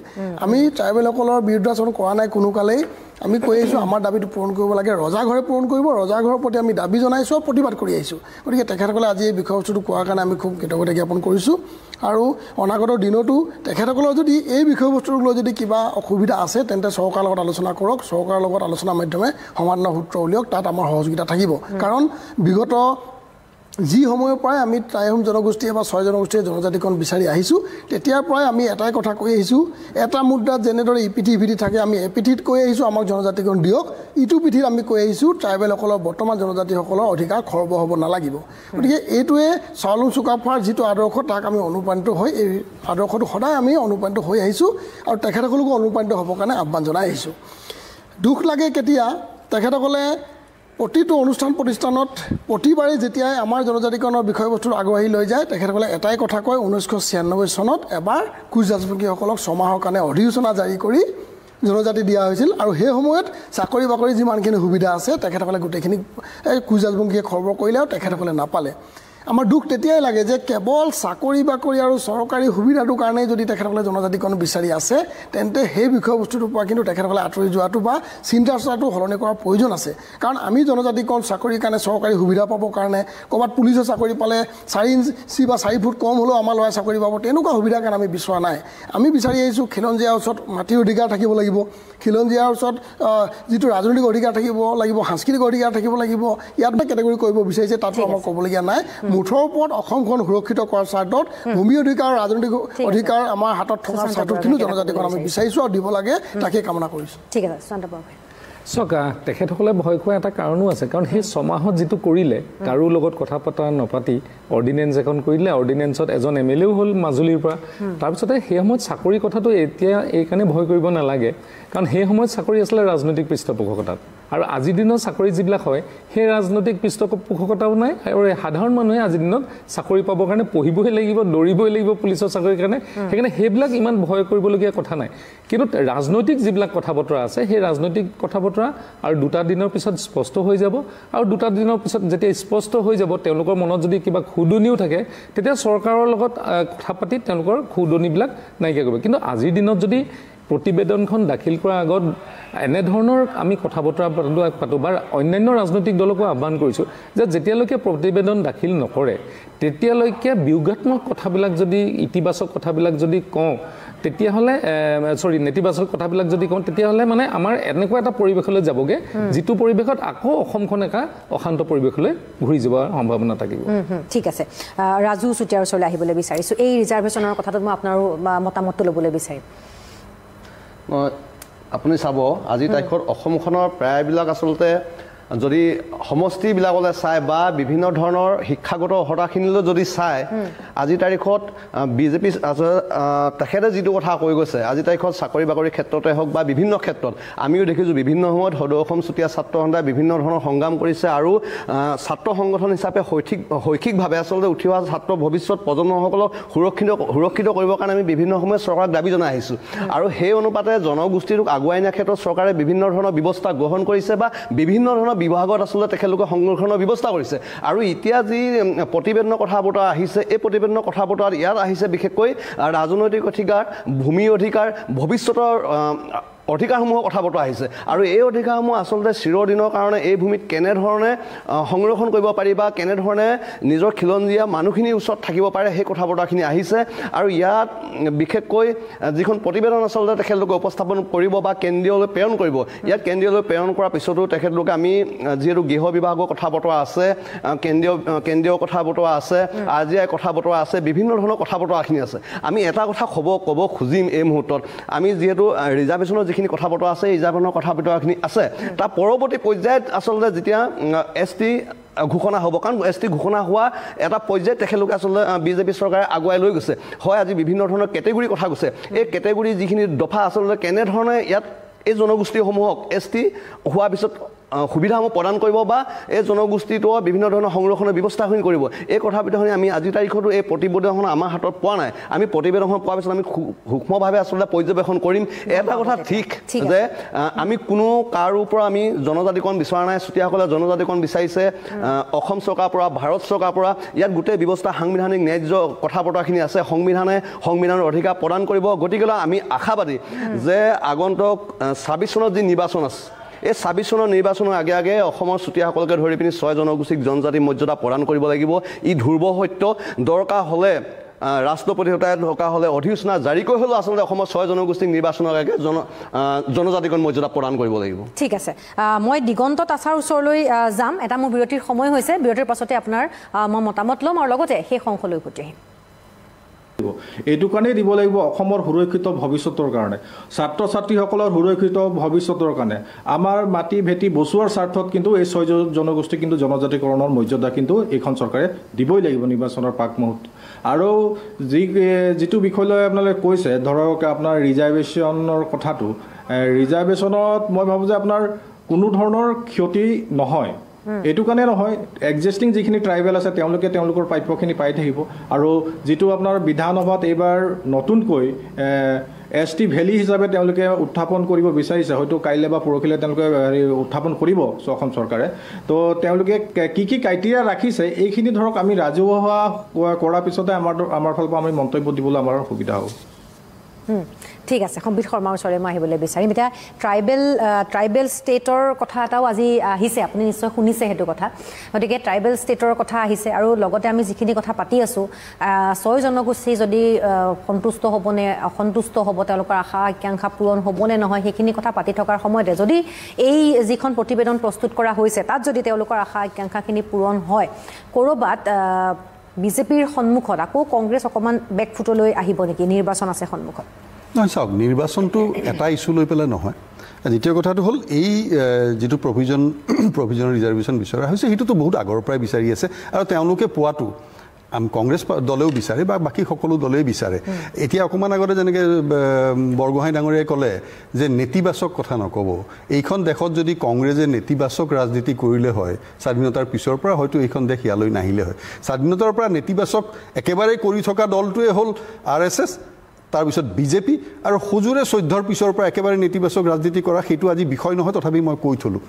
D: আমি ট্ৰাইবেলসকলৰ বিৰুদ্ধাচৰণ কৰা নাই কোনো কালেই আমি কৈ আহিছোঁ আমাৰ দাবীটো পূৰণ কৰিব লাগে ৰজাঘৰে পূৰণ কৰিব ৰজাঘৰৰ প্ৰতি আমি দাবী জনাইছোঁ আৰু প্ৰতিবাদ কৰি আহিছোঁ গতিকে তেখেতসকলে আজি এই বিষয়বস্তুটো কোৱাৰ কাৰণে আমি খুব কৃতজ্ঞতা জ্ঞাপন কৰিছোঁ আৰু অনাগত দিনতো তেখেতসকলৰ যদি এই বিষয়বস্তুক লৈ যদি কিবা অসুবিধা আছে তেন্তে চৰকাৰৰ লগত আলোচনা কৰক চৰকাৰৰ লগত আলোচনাৰ মাধ্যমে সমাধানৰ সূত্ৰ উলিয়াওক তাত আমাৰ সহযোগিতা থাকিব কাৰণ বিগত যি সময়ৰ পৰাই আমি ট্ৰাইহোম জনগোষ্ঠীয়ে বা 6 জনগোষ্ঠীয়ে জনজাতিকৰণ বিচাৰি আহিছোঁ তেতিয়াৰ পৰাই আমি এটাই কথা কৈ আহিছোঁ এটা মুদ্ৰাত যেনেদৰে ইপিঠি ইপিঠি থাকে আমি এপিঠিত কৈ আহিছোঁ আমাক জনজাতিকৰণ দিয়ক ইটো পিঠিত আমি কৈ আহিছোঁ ট্ৰাইবেলসকলৰ বৰ্তমান জনজাতিসকলৰ অধিকাৰ খৰ্ব হ'ব নালাগিব গতিকে এইটোৱে চাউলুং চুকাফাৰ যিটো আদৰ্শ তাক আমি অনুপ্ৰাণিত হৈ এই আদৰ্শটো সদায় আমি অনুপ্ৰাণিত হৈ আহিছোঁ আৰু তেখেতসকলকো অনুপ্ৰাণিত হ'বৰ কাৰণে আহ্বান জনাই আহিছোঁ দুখ লাগে কেতিয়া তেখেতসকলে প্ৰতিটো অনুষ্ঠান প্ৰতিষ্ঠানত প্ৰতিবাৰে যেতিয়াই আমাৰ জনজাতিকৰণৰ বিষয়বস্তুটো আগবাঢ়ি লৈ যায় তেখেতসকলে এটাই কথা কয় 1996 চনত এবাৰ কোচ ৰাজবংশীসকলক 6 মাহৰ কাৰণে অধিসূচনা জাৰি কৰি জনজাতি দিয়া হৈছিল আৰু সেই সময়ত চাকৰি বাকৰি যিমানখিনি সুবিধা আছে তেখেতসকলে গোটেইখিনি কোচ ৰাজবংশীয়ে খৰ্ব কৰিলে আৰু তেখেতসকলে নাপালে আমাৰ দুখ তেতিয়াই লাগে যে কেৱল চাকৰি বাকৰি আৰু চৰকাৰী সুবিধাটোৰ কাৰণেই যদি তেখেতসকলে জনজাতিকৰণ বিচাৰি আছে তেন্তে সেই বিষয়বস্তুটোৰ পৰা কিন্তু তেখেতসকলে আঁতৰি যোৱাটো বা চিন্তা চৰ্চাটো সলনি কৰাৰ প্ৰয়োজন আছে কাৰণ আমি জনজাতিকৰণ চাকৰিৰ কাৰণে চৰকাৰী সুবিধা পাবৰ কাৰণে ক'ৰবাত পুলিচৰ চাকৰি পালে 4 ইঞ্চি বা 4 ফুট কম হ'লেও আমাৰ ল'ৰাই চাকৰি পাব তেনেকুৱা সুবিধাৰ কাৰণে আমি বিচৰা নাই আমি বিচাৰি আহিছোঁ খিলঞ্জীয়াৰ ওচৰত মাটিৰ অধিকাৰ থাকিব লাগিব খিলঞ্জীয়াৰ ওচৰত যিটো ৰাজনৈতিক অধিকাৰ থাকিব লাগিব সাংস্কৃতিক অধিকাৰ থাকিব লাগিব ইয়াত কেটেগৰী কৰিব বিচাৰিছে তাতো আমাৰ ক'বলগীয়া নাই মুঠৰ ওপৰত অসমখন সুৰক্ষিত কৰাৰ স্বাৰ্থত ভূমি অধিকাৰ ৰাজনৈতিক অধিকাৰ আমাৰ হাতত থকাৰ স্বাৰ্থত কিন্তু জনজাতিকৰণ আমি বিচাৰিছোঁ আৰু দিব লাগে তাকে কামনা কৰিছোঁ
E: ঠিক আছে শান্ত বাবু
A: চাওক তেখেতসকলে ভয় খোৱা এটা কাৰণো আছে কাৰণ সেই 6 মাহত যিটো কৰিলে কাৰো লগত কথা পতা নপাতি অৰ্ডিনেঞ্চ এখন কৰিলে অৰ্ডিনেঞ্চত এজন MLA হ'ল মাজুলীৰ পৰা তাৰপিছতে সেই সময়ত চাকৰি কথাটো এতিয়া এইকাৰণে ভয় কৰিব নালাগে কাৰণ সেই সময়ত চাকৰি আছিলে ৰাজনৈতিক পৃষ্ঠপোষকতাত আৰু আজিৰ দিনত চাকৰি যিবিলাক হয় সেই ৰাজনৈতিক পৃষ্ঠপোষকতাও নাই আৰু সাধাৰণ মানুহে আজিৰ দিনত চাকৰি পাবৰ কাৰণে পঢ়িবই লাগিব দৌৰিবই লাগিব পুলিচৰ চাকৰিৰ কাৰণে সেইকাৰণে সেইবিলাক ইমান ভয় কৰিবলগীয়া কথা নাই কিন্তু ৰাজনৈতিক যিবিলাক কথা বতৰা আছে সেই ৰাজনৈতিক কথা বতৰা আৰু 2টা দিনৰ পিছত স্পষ্ট হৈ যাব আৰু 2টা দিনৰ পিছত যেতিয়া স্পষ্ট হৈ যাব তেওঁলোকৰ মনত যদি কিবা খুদনিও থাকে তেতিয়া চৰকাৰৰ লগত কথা পাতি তেওঁলোকৰ খুদনিবিলাক নাইকিয়া কৰিব কিন্তু আজিৰ দিনত যদি প্ৰতিবেদনখন দাখিল কৰাৰ আগত এনেধৰণৰ আমি কথা বতৰা পাতোঁ বা অন্যান্য ৰাজনৈতিক দলকো আহ্বান কৰিছোঁ যে যেতিয়ালৈকে প্ৰতিবেদন দাখিল নকৰে তেতিয়ালৈকে বিয়োগাত্মক কথাবিলাক যদি ইতিবাচক কথাবিলাক যদি কওঁ তেতিয়াহ'লে নেতিবাচক কথাবিলাক যদি কওঁ তেতিয়াহ'লে মানে আমাৰ এনেকুৱা এটা পৰিৱেশলৈ যাবগৈ যিটো পৰিৱেশত আকৌ অসমখন এটা অশান্ত পৰিৱেশলৈ ঘূৰি যোৱাৰ সম্ভাৱনা থাকিব
E: ঠিক আছে ৰাজু চুতীয়াৰ ওচৰলৈ আহিবলৈ বিচাৰিছোঁ এই ৰিজাৰ্ভেশ্যনৰ কথাটোত মই আপোনাৰো মতামতটো ল'বলৈ বিচাৰিম
F: আপুনি চাব আজি তাৰিখত অসমখনৰ প্ৰায়বিলাক আচলতে যদি সমষ্টিবিলাকলৈ চায় বা বিভিন্ন ধৰণৰ শিক্ষাগত অৰ্হতাখিনিলৈ যদি চায় আজি তাৰিখত বিজেপি তেখেতে যিটো কথা কৈ গৈছে আজি তাৰিখত চাকৰি বাকৰিৰ ক্ষেত্ৰতে হওক বা বিভিন্ন ক্ষেত্ৰত আমিও দেখিছোঁ বিভিন্ন সময়ত সদৌ অসম চুতীয়া ছাত্ৰ সন্থাই বিভিন্ন ধৰণৰ সংগ্ৰাম কৰিছে আৰু ছাত্ৰ সংগঠন হিচাপে শৈক্ষিকভাৱে আচলতে উঠি অহা ছাত্ৰ ভৱিষ্যত প্ৰজন্মসকলক সুৰক্ষিত কৰিবৰ কাৰণে আমি বিভিন্ন সময়ত চৰকাৰক দাবী জনাই আহিছোঁ আৰু সেই অনুপাতে জনগোষ্ঠীটোক আগুৱাই নিয়াৰ ক্ষেত্ৰত চৰকাৰে বিভিন্ন ধৰণৰ ব্যৱস্থা গ্ৰহণ কৰিছে বা বিভিন্ন ধৰণৰ বিভাগত আচলতে তেখেতলোকে সংৰক্ষণৰ ব্যৱস্থা কৰিছে আৰু এতিয়া যি প্ৰতিবেদনৰ কথা বতৰা আহিছে এই প্ৰতিবেদনৰ কথা বতৰাত ইয়াত আহিছে বিশেষকৈ ৰাজনৈতিক অধিকাৰ ভূমি অধিকাৰ ভৱিষ্যতৰ অধিকাৰসমূহৰ কথা বতৰা আহিছে আৰু এই অধিকাৰসমূহ আচলতে চিৰদিনৰ কাৰণে এই ভূমিত কেনেধৰণে সংৰক্ষণ কৰিব পাৰি বা কেনেধৰণে নিজৰ খিলঞ্জীয়া মানুহখিনিৰ ওচৰত থাকিব পাৰে সেই কথা বতৰাখিনি আহিছে আৰু ইয়াত বিশেষকৈ যিখন প্ৰতিবেদন আচলতে তেখেতলোকে উপস্থাপন কৰিব বা কেন্দ্ৰীয়লৈ প্ৰেৰণ কৰিব ইয়াত কেন্দ্ৰীয়লৈ প্ৰেৰণ কৰাৰ পিছতো তেখেতলোকে আমি যিহেতু গৃহ বিভাগৰ কথা বতৰা আছে কেন্দ্ৰীয় কথা বতৰা আছে RGI কথা বতৰা আছে বিভিন্ন ধৰণৰ কথা বতৰাখিনি আছে আমি এটা কথা ক'ব খুজিম এই মুহূৰ্তত আমি যিহেতু ৰিজাৰ্ভেশ্যনৰ যিখিনি কথা বতৰা আছে ৰিজাৰ্ভেশ্যনৰ কথা বতৰাখিনি আছে তাৰ পৰৱৰ্তী পৰ্যায়ত আচলতে যেতিয়া ST ঘোষণা হ'ব কাৰণ ST ঘোষণা হোৱা এটা পৰ্যায়ত তেখেতলোকে আচলতে বিজেপি চৰকাৰে আগুৱাই লৈ গৈছে হয় আজি বিভিন্ন ধৰণৰ কেটেগৰী কথা কৈছে এই কেটেগৰী যিখিনি দফা আচলতে কেনেধৰণে ইয়াত এই জনগোষ্ঠীসমূহক ST হোৱাৰ পিছত সুবিধাসমূহ প্ৰদান কৰিব বা এই জনগোষ্ঠীটো বিভিন্ন ধৰণৰ সংৰক্ষণৰ ব্যৱস্থাখিনি কৰিব এই কথা বিধৰণে আমি আজিৰ তাৰিখতো এই প্ৰতিবেদনখন আমাৰ হাতত পোৱা নাই আমি প্ৰতিবেদনখন পোৱাৰ পিছত আমি সূক্ষ্মভাৱে আচলতে পৰ্যবেক্ষণ কৰিম এটা কথা ঠিক যে আমি কোনো কাৰো পৰা আমি জনজাতিকৰণ বিচৰা নাই চুতীয়াসকলে জনজাতিকৰণ বিচাৰিছে অসম চৰকাৰৰ পৰা ভাৰত চৰকাৰৰ পৰা ইয়াত গোটেই ব্যৱস্থা সাংবিধানিক ন্যায্য কথা বতৰাখিনি আছে সংবিধানৰ অধিকাৰ প্ৰদান কৰিব গতিকেলৈ আমি আশাবাদী যে আগন্তুক 26 চনত যি নিৰ্বাচন আছে এই 26 চনৰ নিৰ্বাচনৰ আগে অসমৰ চুতীয়াসকলকে ধৰি পিনি 6 জনগোষ্ঠীক জনজাতি মৰ্যাদা প্ৰদান কৰিব লাগিব ই ধ্ৰুৱ সত্য দৰকাৰ হ'লে ৰাষ্ট্ৰপতি হতাই দৰকাৰ হ'লে অধিসূচনা জাৰি কৰি হ'লেও আচলতে অসমৰ 6 জনগোষ্ঠীক নিৰ্বাচনৰ আগে জনজাতিকৰণ মৰ্যাদা প্ৰদান কৰিব লাগিব
E: ঠিক আছে মই দিগন্ত তাছাৰ ওচৰলৈ যাম এটা মোৰ বিৰতিৰ সময় হৈছে বিৰতিৰ পাছতে আপোনাৰ মই মতামত ল'ম আৰু লগতে সেই সংশলৈ উভতি আহিম
G: এইটো কাৰণেই দিব লাগিব অসমৰ সুৰক্ষিত ভৱিষ্যতৰ কাৰণে ছাত্ৰ ছাত্ৰীসকলৰ সুৰক্ষিত ভৱিষ্যতৰ কাৰণে আমাৰ মাটি ভেটি বচোৱাৰ স্বাৰ্থত কিন্তু এই 6 জনগোষ্ঠী কিন্তু জনজাতিকৰণৰ মৰ্যাদা কিন্তু এইখন চৰকাৰে দিবই লাগিব নিৰ্বাচনৰ পাক মুহূৰ্ত আৰু যিটো বিষয়লৈ আপোনালোকে কৈছে ধৰক আপোনাৰ ৰিজাৰ্ভেশ্যনৰ কথাটো ৰিজাৰ্ভেশ্যনত মই ভাবোঁ যে আপোনাৰ কোনো ধৰণৰ ক্ষতি নহয় এইটো কাৰণে নহয় এক্সিষ্টিং যিখিনি ট্ৰাইবেল আছে তেওঁলোকে তেওঁলোকৰ প্ৰাপ্যখিনি পাই থাকিব আৰু যিটো আপোনাৰ বিধানসভাত এইবাৰ নতুনকৈ ST ভেলী হিচাপে তেওঁলোকে উত্থাপন কৰিব বিচাৰিছে হয়তো কাইলৈ বা পৰহিলৈ তেওঁলোকে উত্থাপন কৰিব অসম চৰকাৰে তো তেওঁলোকে কি ক্ৰাইটেৰিয়া ৰাখিছে এইখিনি ধৰক আমি ৰাজহুৱা কৰাৰ পিছতে আমাৰ ফালৰ পৰা আমি মন্তব্য দিবলৈ আমাৰ সুবিধা হ'ব
E: ঠিক আছে সম্বিত শৰ্মাৰ ওচৰলৈ মই আহিবলৈ বিচাৰিম এতিয়া ট্ৰাইবেল ষ্টেটৰ কথা এটাও আজি আহিছে আপুনি নিশ্চয় শুনিছে সেইটো কথা গতিকে ট্ৰাইবেল ষ্টেটৰ কথা আহিছে আৰু লগতে আমি যিখিনি কথা পাতি আছোঁ 6 জনগোষ্ঠী যদি সন্তুষ্ট হ'বনে অসন্তুষ্ট হ'ব তেওঁলোকৰ আশা আকাংক্ষা পূৰণ হ'বনে নহয় সেইখিনি কথা পাতি থকাৰ সময়তে যদি এই যিখন প্ৰতিবেদন প্ৰস্তুত কৰা হৈছে তাত যদি তেওঁলোকৰ আশা আকাংক্ষাখিনি পূৰণ হয় ক'ৰবাত বিজেপিৰ সন্মুখত আকৌ কংগ্ৰেছ অকণমান বেকফুটলৈ আহিব নেকি নিৰ্বাচন আছে সন্মুখত
B: নহয় চাওক নিৰ্বাচনটো এটা ইছ্যু লৈ পেলাই নহয় দ্বিতীয় কথাটো হ'ল এই যিটো প্ৰভিজনৰ ৰিজাৰ্ভেশ্যন বিচৰা হৈছে সেইটোতো বহুত আগৰ পৰাই বিচাৰি আছে আৰু তেওঁলোকে পোৱাটো কংগ্ৰেছ দলেও বিচাৰে বা বাকী সকলো দলেই বিচাৰে এতিয়া অকণমান আগতে যেনেকৈ বৰগোহাঁই ডাঙৰীয়াই ক'লে যে নেতিবাচক কথা নক'ব এইখন দেশত যদি কংগ্ৰেছে নেতিবাচক ৰাজনীতি কৰিলে হয় স্বাধীনতাৰ পিছৰ পৰা হয়তো এইখন দেশ ইয়ালৈ নাহিলে হয় স্বাধীনতাৰ পৰা নেতিবাচক একেবাৰে কৰি থকা দলটোৱে হ'ল RSS তাৰপিছত বিজেপি আৰু সুজুৰে 14 পিছৰ পৰা একেবাৰে নেতিবাচক ৰাজনীতি কৰা সেইটো আজি বিষয় নহয় তথাপি মই কৈ থলোঁ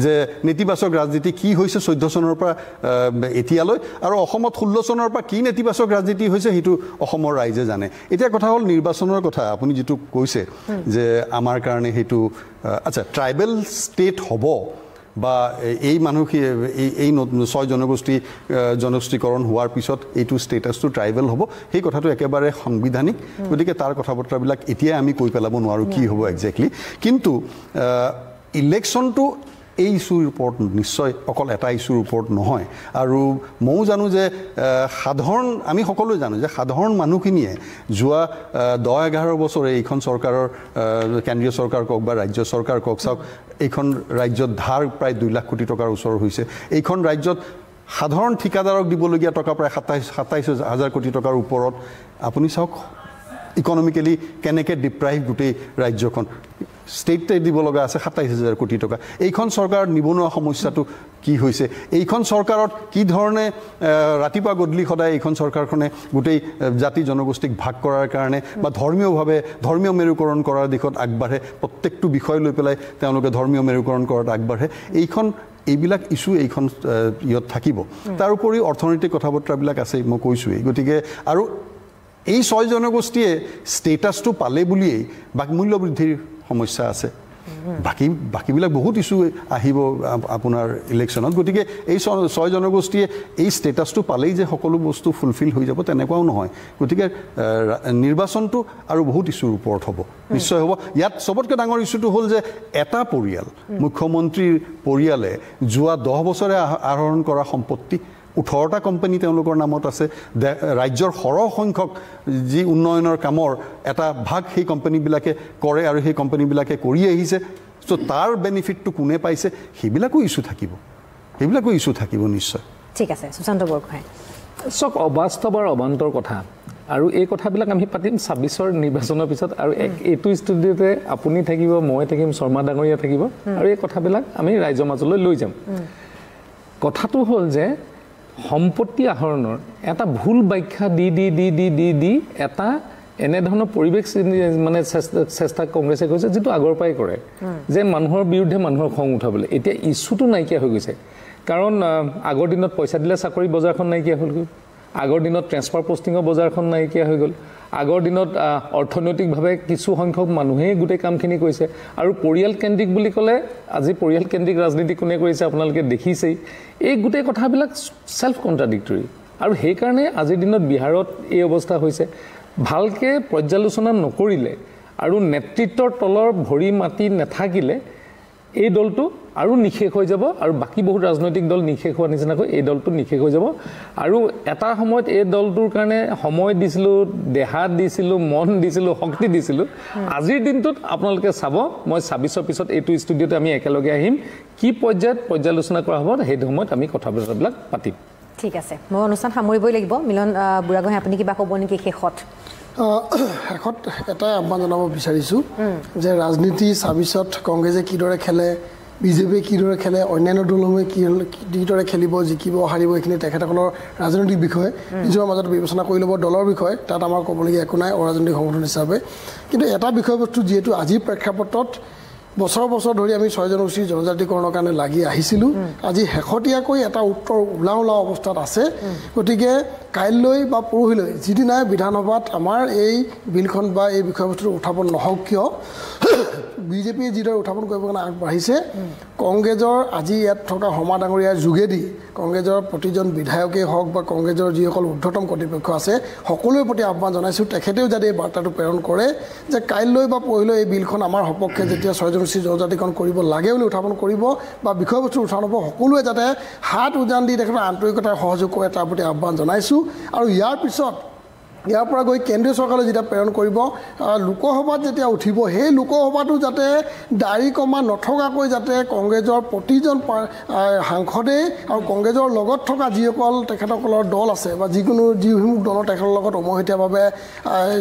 B: যে নেতিবাচক ৰাজনীতি কি হৈছে 14 চনৰ পৰা এতিয়ালৈ আৰু অসমত 16 চনৰ পৰা কি নেতিবাচক ৰাজনীতি হৈছে সেইটো অসমৰ ৰাইজে জানে এতিয়া কথা হ'ল নিৰ্বাচনৰ কথা আপুনি যেটো কৈছে যে আমাৰ কাৰণে সেইটো আচ্ছা ট্ৰাইবেল ষ্টেট হ'ব বা এই মানুহ এই 6 জনগোষ্ঠীকৰণ হোৱাৰ পিছত এইটো ষ্টেটাছটো ট্ৰাইবেল হ'ব সেই কথাটো একেবাৰে সাংবিধানিক গতিকে তাৰ কথা বতৰাবিলাক এতিয়া আমি কৈ পেলাব নোৱাৰোঁ কি হ'ব একজেক্টলি কিন্তু ইলেকশ্যনটো এই ইস্যুৰ ওপৰত নিশ্চয় অকল এটা ইস্যুৰ ওপৰত নহয় আৰু ময়ো জানো যে সাধাৰণ আমি সকলোৱে জানো যে সাধাৰণ মানুহখিনিয়ে যোৱা 10-11 বছৰে এইখন চৰকাৰৰ কেন্দ্ৰীয় চৰকাৰ কওক বা ৰাজ্য চৰকাৰ কওক চাওক এইখন ৰাজ্যত ধাৰ প্ৰায় 2 লাখ কোটি টকাৰ ওচৰ হৈছে এইখন ৰাজ্যত সাধাৰণ ঠিকাদাৰক দিবলগীয়া টকা প্ৰায় 27,000 কোটি টকাৰ ওপৰত আপুনি চাওক ইকনমিকেলি কেনেকৈ ডিপ্ৰাইভ গোটেই ৰাজ্যখন ষ্টেটে দিব লগা আছে 27,000 কোটি টকা এইখন চৰকাৰৰ নিবনুৱা সমস্যাটো কি হৈছে এইখন চৰকাৰত কি ধৰণে ৰাতিপুৱা গধূলি সদায় এইখন চৰকাৰখনে গোটেই জাতি জনগোষ্ঠীক ভাগ কৰাৰ কাৰণে বা ধৰ্মীয় মেৰুকৰণ কৰাৰ দিশত আগবাঢ়ে প্ৰত্যেকটো বিষয় লৈ পেলাই তেওঁলোকে ধৰ্মীয় মেৰুকৰণ কৰাত আগবাঢ়ে এইবিলাক ইস্যু এইখন ইয়াত থাকিব তাৰোপৰি অৰ্থনৈতিক কথা বতৰাবিলাক আছে মই কৈছোঁৱেই গতিকে আৰু এই 6 জনগোষ্ঠীয়ে ষ্টেটাছটো পালে বুলিয়েই বাকী মূল্য বৃদ্ধিৰ সমস্যা আছে বাকীবিলাক বহুত ইস্যু আহিব আপোনাৰ ইলেকশ্যনত গতিকে এই 6 জনগোষ্ঠীয়ে এই ষ্টেটাছটো পালেই যে সকলো বস্তু ফুলফিল হৈ যাব তেনেকুৱাও নহয় গতিকে নিৰ্বাচনটো আৰু বহুত ইস্যুৰ ওপৰত হ'ব নিশ্চয় হ'ব ইয়াত চবতকৈ ডাঙৰ ইস্যুটো হ'ল যে এটা পৰিয়াল মুখ্যমন্ত্ৰীৰ পৰিয়ালে যোৱা 10 বছৰে আহৰণ কৰা সম্পত্তি 18টা কোম্পানী তেওঁলোকৰ নামত আছে ৰাজ্যৰ সৰহ সংখ্যক যি উন্নয়নৰ কামৰ এটা ভাগ সেই কোম্পানীবিলাকে কৰে আৰু সেই কোম্পানীবিলাকে কৰি আহিছে চ' তাৰ বেনিফিটটো কোনে পাইছে সেইবিলাকো ইস্যু থাকিব নিশ্চয়
E: ঠিক আছে সুশান্ত বৰগোহাঁই
A: চব অবাস্তৱ আৰু অবান্তৰ কথা আৰু এই কথাবিলাক আমি পাতিম 26ৰ নিৰ্বাচনৰ পিছত আৰু এইটো ষ্টুডিঅ'তে আপুনি থাকিব মই থাকিম শৰ্মা ডাঙৰীয়া থাকিব আৰু এই কথাবিলাক আমি ৰাইজৰ মাজলৈ লৈ যাম কথাটো হ'ল যে সম্পত্তি আহৰণৰ এটা ভুল ব্যাখ্যা দি এটা এনেধৰণৰ পৰিৱেশ মানে চেষ্টা কংগ্ৰেছে কৰিছে যিটো আগৰ পৰাই কৰে যে মানুহৰ বিৰুদ্ধে মানুহৰ খং উঠাবলৈ এতিয়া ইস্যুটো নাইকিয়া হৈ গৈছে কাৰণ আগৰ দিনত পইচা দিলে চাকৰি বজাৰখন নাইকিয়া হ'লগৈ আগৰ দিনত ট্ৰেন্সফাৰ পোষ্টিঙৰ বজাৰখন নাইকিয়া হৈ গ'ল আগৰ দিনত অৰ্থনৈতিকভাৱে কিছু সংখ্যক মানুহেই গোটেই কামখিনি কৰিছে আৰু পৰিয়াল কেন্দ্ৰিক বুলি ক'লে আজি পৰিয়াল কেন্দ্ৰিক ৰাজনীতি কোনে কৰিছে আপোনালোকে দেখিছেই এই গোটেই কথাবিলাক সেলফ কণ্ট্ৰাডিক্টৰী আৰু সেইকাৰণে আজিৰ দিনত বিহাৰত এই অৱস্থা হৈছে ভালকে পৰ্যালোচনা নকৰিলে আৰু নেতৃত্বৰ তলৰ ভৰি মাটি নাথাকিলে এই দলটো আৰু নিশেষ হৈ যাব আৰু বাকি বহুত ৰাজনৈতিক দল নিশেষ হোৱা নিচিনাকৈ এই দলটো নিশেষ হৈ যাব আৰু এটা সময়ত এই দলটোৰ কাৰণে সময় দিছিলোঁ দেহা দিছিলোঁ মন দিছিলোঁ শক্তি দিছিলোঁ আজিৰ দিনটোত আপোনালোকে চাব মই 26ৰ পিছত এইটো ষ্টুডিঅ'তে আমি একেলগে আহিম কি পৰ্যায়ত পৰ্যালোচনা কৰা হ'ব সেই সময়ত আমি কথা বতৰাবিলাক পাতিম
E: ঠিক আছে মই অনুষ্ঠান সামৰিবই লাগিব মিলন বুঢ়াগোহাঁই আপুনি কিবা ক'ব নেকি শেষত
D: এটাই আহ্বান জনাব বিচাৰিছোঁ যে ৰাজনীতি 26ত কংগ্ৰেছে কিদৰে খেলে বিজেপিয়ে কিদৰে খেলে অন্যান্য দলসমূহে কিদৰে খেলিব জিকিব হাৰিব এইখিনি তেখেতসকলৰ ৰাজনৈতিক বিষয়ে নিজৰ মাজত বিবেচনা কৰি ল'ব দলৰ বিষয়ে তাত আমাৰ ক'বলগীয়া একো নাই অৰাজনৈতিক সংগঠন হিচাপে কিন্তু এটা বিষয়বস্তু যিহেতু আজিৰ প্ৰেক্ষাপটত বছৰ ধৰি আমি 6 জনগোষ্ঠীৰ জনজাতিকৰণৰ কাৰণে লাগি আহিছিলোঁ আজি শেহতীয়াকৈ এটা উত্তৰ ওলাও অৱস্থাত আছে গতিকে কাইলৈ বা পৰহিলৈ যিদিনাই বিধানসভাত আমাৰ এই বিলখন বা এই বিষয়বস্তুটো উত্থাপন নহওক কিয় বিজেপিয়ে যিদৰে উত্থাপন কৰিব কাৰণে আগবাঢ়িছে কংগ্ৰেছৰ আজি ইয়াত থকা শৰ্মা ডাঙৰীয়াৰ যোগেদি কংগ্ৰেছৰ প্ৰতিজন বিধায়কেই হওক বা কংগ্ৰেছৰ যিসকল ঊৰ্ধ্বতম কৰ্তৃপক্ষ আছে সকলোৰে প্ৰতি আহ্বান জনাইছোঁ তেখেতেও যাতে এই বাৰ্তাটো প্ৰেৰণ কৰে যে কাইলৈ বা পৰহিলৈ এই বিলখন আমাৰ সপক্ষে যেতিয়া 6 জনগোষ্ঠীৰ জনজাতিকৰণ কৰিব লাগে বুলি উত্থাপন কৰিব বা বিষয়বস্তু উত্থাপন হ'ব সকলোৱে যাতে হাত উজান দি তেখেতৰ আন্তৰিকতাৰ সহযোগ কৰে তাৰ প্ৰতি আহ্বান জনাইছোঁ আৰু ইয়াৰ পিছত ইয়াৰ পৰা গৈ কেন্দ্ৰীয় চৰকাৰে যেতিয়া প্ৰেৰণ কৰিব লোকসভাত যেতিয়া উঠিব সেই লোকসভাটো যাতে দাড়ি কমা নথকাকৈ যাতে কংগ্ৰেছৰ প্ৰতিজন সাংসদেই আৰু কংগ্ৰেছৰ লগত থকা যিসকল তেখেতসকলৰ দল আছে বা যিসমূহ দলৰ তেখেতৰ লগত উমৈহতীয়াভাৱে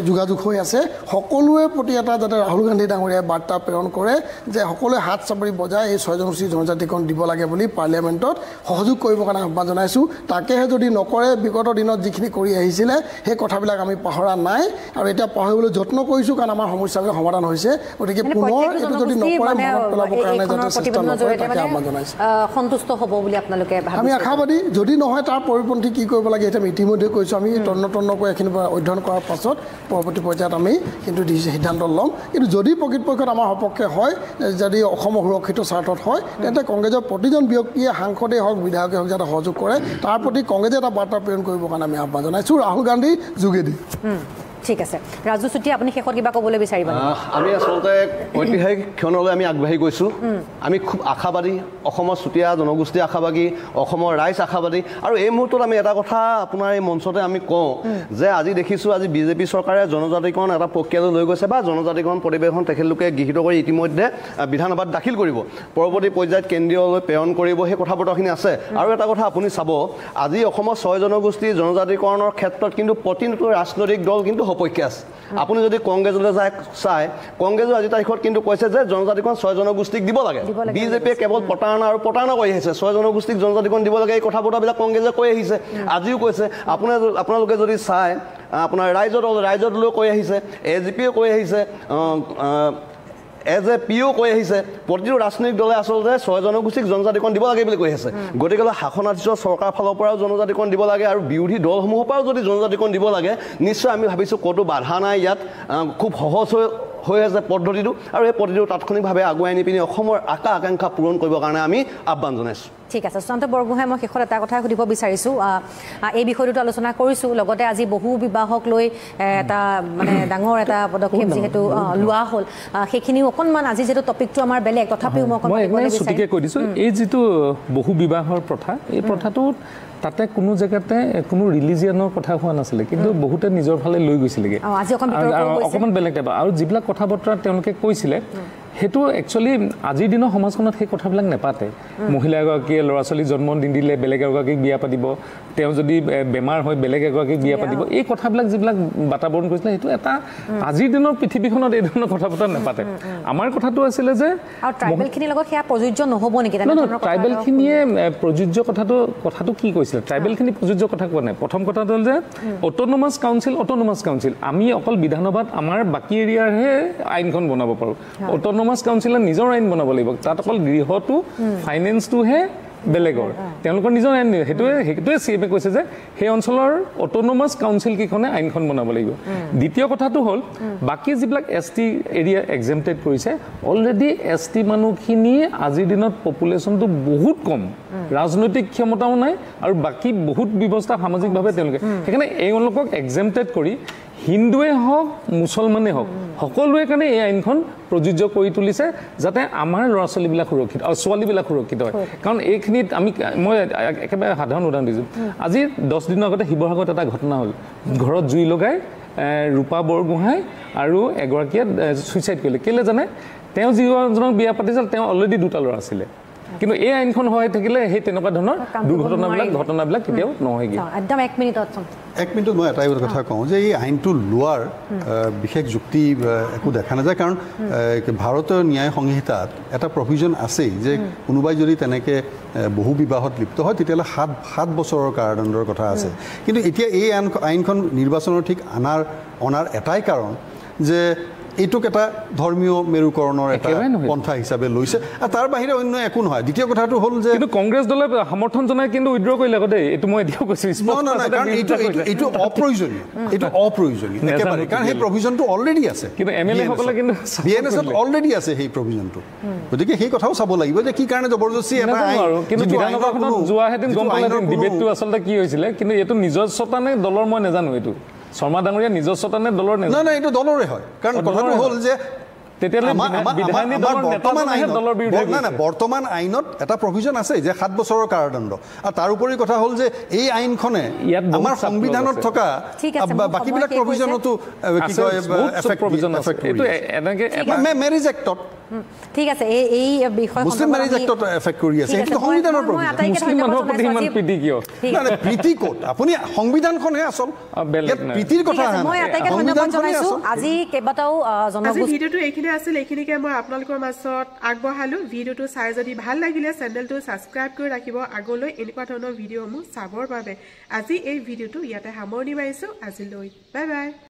D: যোগাযোগ হৈ আছে সকলোৰে প্ৰতি এটা যাতে ৰাহুল গান্ধী ডাঙৰীয়াই বাৰ্তা প্ৰেৰণ কৰে যে সকলোৱে হাত চাপৰি বজাই এই 6 জনগোষ্ঠীৰ জনজাতিকৰণ দিব লাগে বুলি পাৰ্লিয়ামেণ্টত সহযোগ কৰিবৰ কাৰণে আহ্বান জনাইছোঁ তাকেহে যদি নকৰে বিগত দিনত যিখিনি কৰি আহিছিলে সেই কথাবিলাক কথাবিলাক আমি পাহৰা নাই আৰু এতিয়া পাহৰিবলৈ যত্ন কৰিছোঁ কাৰণ আমাৰ সমস্যাবিলাক সমাধান হৈছে গতিকে পুনৰ এইটো যদি নকৰে মনত পেলাবৰ কাৰণে যাতে চেষ্টা নকৰে তাকে আহ্বান জনাইছোঁ
E: সন্তুষ্ট হ'ব বুলি আপোনালোকে
D: আমি আশাবাদী যদি নহয় তাৰ পৰিপন্থী কি কৰিব লাগে এতিয়া আমি ইতিমধ্যে কৈছোঁ আমি তন্নকৈ এইখিনি অধ্যয়ন কৰাৰ পাছত পৰৱৰ্তী পৰ্যায়ত আমি কিন্তু সিদ্ধান্ত ল'ম কিন্তু যদি প্ৰকৃতপক্ষত আমাৰ সপক্ষে হয় যদি অসমৰ সুৰক্ষিত স্বাৰ্থত হয় তেন্তে কংগ্ৰেছৰ প্ৰতিজন ব্যক্তিয়ে সাংসদেই হওক বিধায়কে হওক যাতে সহযোগ কৰে তাৰ প্ৰতি কংগ্ৰেছে এটা বাৰ্তা প্ৰেৰণ কৰিবৰ কাৰণে আমি আহ্বান জনাইছোঁ ৰাহুল গান্ধীৰ যোগেদি
E: ঠিক আছে ৰাজু চুতীয়া আপুনি শেষত কিবা ক'বলৈ বিচাৰিব
F: আমি আচলতে ঐতিহাসিক ক্ষণলৈ আমি আগবাঢ়ি গৈছোঁ আমি খুব আশাবাদী অসমৰ চুতীয়া জনগোষ্ঠী আশাবাদী অসমৰ ৰাইজ আশাবাদী আৰু এই মুহূৰ্তত আমি এটা কথা আপোনাৰ এই মঞ্চতে আমি কওঁ যে আজি দেখিছোঁ আজি বিজেপি চৰকাৰে জনজাতিকৰণ এটা প্ৰক্ৰিয়ালৈ লৈ গৈছে বা জনজাতিকৰণ প্ৰতিবেদন তেখেতলোকে গৃহীত কৰি ইতিমধ্যে বিধানসভাত দাখিল কৰিব পৰৱৰ্তী পৰ্যায়ত কেন্দ্ৰীয়লৈ প্ৰেৰণ কৰিব সেই কথা বতৰাখিনি আছে আৰু এটা কথা আপুনি চাব আজি অসমৰ 6 জনগোষ্ঠীৰ জনজাতিকৰণৰ ক্ষেত্ৰত কিন্তু প্ৰতিটো ৰাজনৈতিক দল কিন্তু সপক্ষে আছে আপুনি যদি কংগ্ৰেছলৈ চাই কংগ্ৰেছে আজি তাৰিখত কিন্তু কৈছে যে জনজাতিকৰণ 6 জনগোষ্ঠীক দিব লাগে বিজেপিয়ে কেৱল প্ৰতাৰণা কৰি আহিছে 6 জনগোষ্ঠীক জনজাতিকৰণ দিব লাগে এই কথা বতৰাবিলাক কংগ্ৰেছে কৈ আহিছে আজিও কৈছে আপোনালোকে যদি চাই আপোনাৰ ৰাইজলৈ কৈ আহিছে এজিপিয়ে কৈ আহিছে এজ এ পিও কৈ আহিছে প্ৰতিটো ৰাজনৈতিক দলে আচলতে 6 জনগোষ্ঠীক জনজাতিকৰণ দিব লাগে বুলি কৈ আছে গতিকে শাসনাধীশ চৰকাৰ ফালৰ পৰাও জনজাতিকৰণ দিব লাগে আৰু বিৰোধী দলসমূহৰ পৰাও যদি জনজাতিকৰণ দিব লাগে নিশ্চয় আমি ভাবিছোঁ ক'তো বাধা নাই ইয়াত খুব সহজ হৈ আছে পদ্ধতিটো আৰু এই পদ্ধতিটো তাৎক্ষণিকভাৱে আগুৱাই নি পিনি অসমৰ আকাংক্ষা পূৰণ কৰিবৰ কাৰণে আমি আহ্বান জনাইছোঁ
E: ঠিক আছে সুশান্ত বৰগোহাঁই মই শেষত এটা কথাই সুধিব বিচাৰিছোঁ এই বিষয়টোত আলোচনা কৰিছোঁ লগতে আজি বহু বিবাহক লৈ এটা মানে ডাঙৰ এটা পদক্ষেপ যিহেতু লোৱা হ'ল সেইখিনিও অকণমান আজি যিহেতু টপিকটো আমাৰ বেলেগ তথাপিও মই
A: ছুটিকৈ কৈ দিছোঁ এই যিটো বহু বিবাহৰ প্ৰথা এই প্ৰথাটোত তাতে কোনো জেগাতে কোনো ৰিলিজিয়নৰ কথা হোৱা নাছিলে কিন্তু বহুতে নিজৰ ফালে লৈ গৈছিলেগৈ অকণমান বেলেগ টাইপ আৰু যিবিলাক কথা বতৰা তেওঁলোকে কৈছিলে সেইটো একচুৱেলি আজিৰ দিনৰ সমাজখনত সেই কথাবিলাক নেপাতে মহিলা এগৰাকীয়ে ল'ৰা ছোৱালী জন্ম দিলে বেলেগ এগৰাকীক বিয়া পাতিব তেওঁ যদি বেমাৰ হয় বেলেগ এগৰাকীক বিয়া পাতিব এই কথাবিলাক যিবিলাক বাতাবৰণ কৰিছিলে সেইটো এটা আজিৰ দিনৰ পৃথিৱীখনত এই ধৰণৰ কথা বতৰা নেপাতে আমাৰ কথাটো আছিলে যে
E: ট্ৰাইবেলখিনিৰ লগত সেয়া প্ৰযোজ্য নহ'ব নেকি
A: ট্ৰাইবেলখিনিয়ে প্ৰযোজ্য কথাটো কি কৈছিলে ট্ৰাইবেলখিনি প্ৰযোজ্য কথা কোৱা নাই প্ৰথম কথাটো হ'ল যে অট'নমাছ কাউন্সিল আমি অকল বিধানসভাত আমাৰ বাকী এৰিয়াৰহে আইনখন বনাব পাৰোঁ অট'নমাছ কাউন্সিলে নিজৰ আইন বনাব লাগিব তাত অকল গৃহটো ফাইনেন্সটোহে বেলেগৰ তেওঁলোকৰ নিজৰ আইন সেইটোৱে CMA কৈছে যে সেই অঞ্চলৰ অট'নমাছ কাউন্সিলকেইখনে আইনখন বনাব লাগিব দ্বিতীয় কথাটো হ'ল বাকী যিবিলাক ST এৰিয়া এক্সেম্পটেড কৰিছে অলৰেডি ST মানুহখিনি আজিৰ দিনত পপুলেশ্যনটো বহুত কম ৰাজনৈতিক ক্ষমতাও নাই আৰু বাকী বহুত ব্যৱস্থা সামাজিকভাৱে তেওঁলোকে সেইকাৰণে এওঁলোকক এক্সেম্পটেড কৰি হিন্দুৱে হওক মুছলমানে হওক সকলোৱে কাৰণে এই আইনখন প্ৰযোজ্য কৰি তুলিছে যাতে আমাৰ ল'ৰা ছোৱালীবিলাক সুৰক্ষিত আৰু ছোৱালীবিলাক সুৰক্ষিত হয় কাৰণ এইখিনিত মই একেবাৰে সাধাৰণ উদাহৰণ দিছোঁ আজি 10 দিনৰ আগতে শিৱসাগৰত এটা ঘটনা হ'ল ঘৰত জুই লগাই ৰূপা বৰগোহাঁই আৰু এগৰাকীয়ে ছুইচাইড কৰিলে কেলৈ জানে তেওঁ যিজনক বিয়া পাতিছিল তেওঁ অলৰেডি 2টা ল'ৰা আছিলে কিন্তু এই আইনখন হৈ থাকিলে সেই তেনেকুৱা ধৰণৰ ঘটনাবিলাক কেতিয়াও নহয়গৈ
E: একদম 1 মিনিটত
B: মই এটাই কথা কওঁ যে এই আইনটো লোৱাৰ বিশেষ যুক্তি একো দেখা নাযায় কাৰণ ভাৰতীয় ন্যায় সংহিতাত এটা প্ৰভিজন আছেই যে কোনোবাই যদি তেনেকৈ বহু বিবাহত লিপ্ত হয় তেতিয়াহ'লে 7 বছৰৰ কাৰাদণ্ডৰ কথা আছে কিন্তু এতিয়া এই আইনখন নিৰ্বাচনৰ ঠিক অনাৰ এটাই কাৰণ যে এইটোক এটা ধৰ্মীয় মেৰুকৰণৰ এটা পন্থা হিচাপে লৈছে আৰু তাৰ বাহিৰে অন্য একো নহয় দ্বিতীয় কথাটো হ'ল যে
A: কিন্তু কংগ্ৰেছ দলে সমৰ্থন জনাই কিন্তু উইথড্ৰ কৰিলে দেই এইটো মই এতিয়াও কৈছোঁ
B: কাৰণ এইটো অপ্ৰয়োজনীয় একেবাৰে কাৰণ সেই প্ৰভিজনটো অলৰেডি আছে
A: কিন্তু MLA-সকলে কিন্তু
B: BNSত অলৰেডি আছে সেই প্ৰভিজনটো গতিকে সেই কথাও চাব লাগিব যে কি কাৰণে জবৰদস্তি এটা
A: কিন্তু বিধানসভাখনত যোৱাহেঁতেন গম পালেহেঁতেন ডিবেটটো আচলতে কি হৈছিলে কিন্তু এইটো নিজস্বতা নে দলৰ মই নাজানো এইটো শৰ্মা ডাঙৰীয়া নিজস্বতা নে দলৰ
B: নাই এইটো দলৰে হয় কাৰণ কথাটো হ'ল যে বৰ্তমান আইনত এটা প্ৰভিজন আছে যে 7 বছৰৰ কাৰাদণ্ড আৰু তাৰ উপৰি কথা হ'ল যে এই আইনখনে আমাৰ সংবিধানত থকা বাকীবিলাক প্ৰভিজনতো কি কয় মেৰিজ এক্টত
E: ঠিক আছে এই বিষয়
B: মুছলিম মেৰেজ এক্টত এফেক্ট কৰি আছে সেইটো সংবিধানৰ প্ৰভিজন
A: মুছলিম মানুহৰ প্ৰতি ইমান প্ৰীতি কিয়
B: নাই প্ৰীতি ক'ত আপুনি সংবিধানখনহে আচল প্ৰীতিৰ কথা
E: মই আটাইকে ধন্যবাদ জনাইছো আজি কেইবাটাও
C: আজি ভিডিঅ'টো এইখিনি আছিল এইখিনিকে মই আপোনালোকৰ মাজত আগবঢ়ালো ভিডিঅ'টো চাই যদি ভাল লাগিলে চেনেলটো ছাবস্ক্ৰাইব কৰি ৰাখিব আগলৈ এনেকুৱা ধৰণৰ ভিডিঅ'সমূহ চাবৰ বাবে আজি এই ভিডিঅ'টো ইয়াতে সামৰণি মাৰিছো আজিলৈ বাই বাই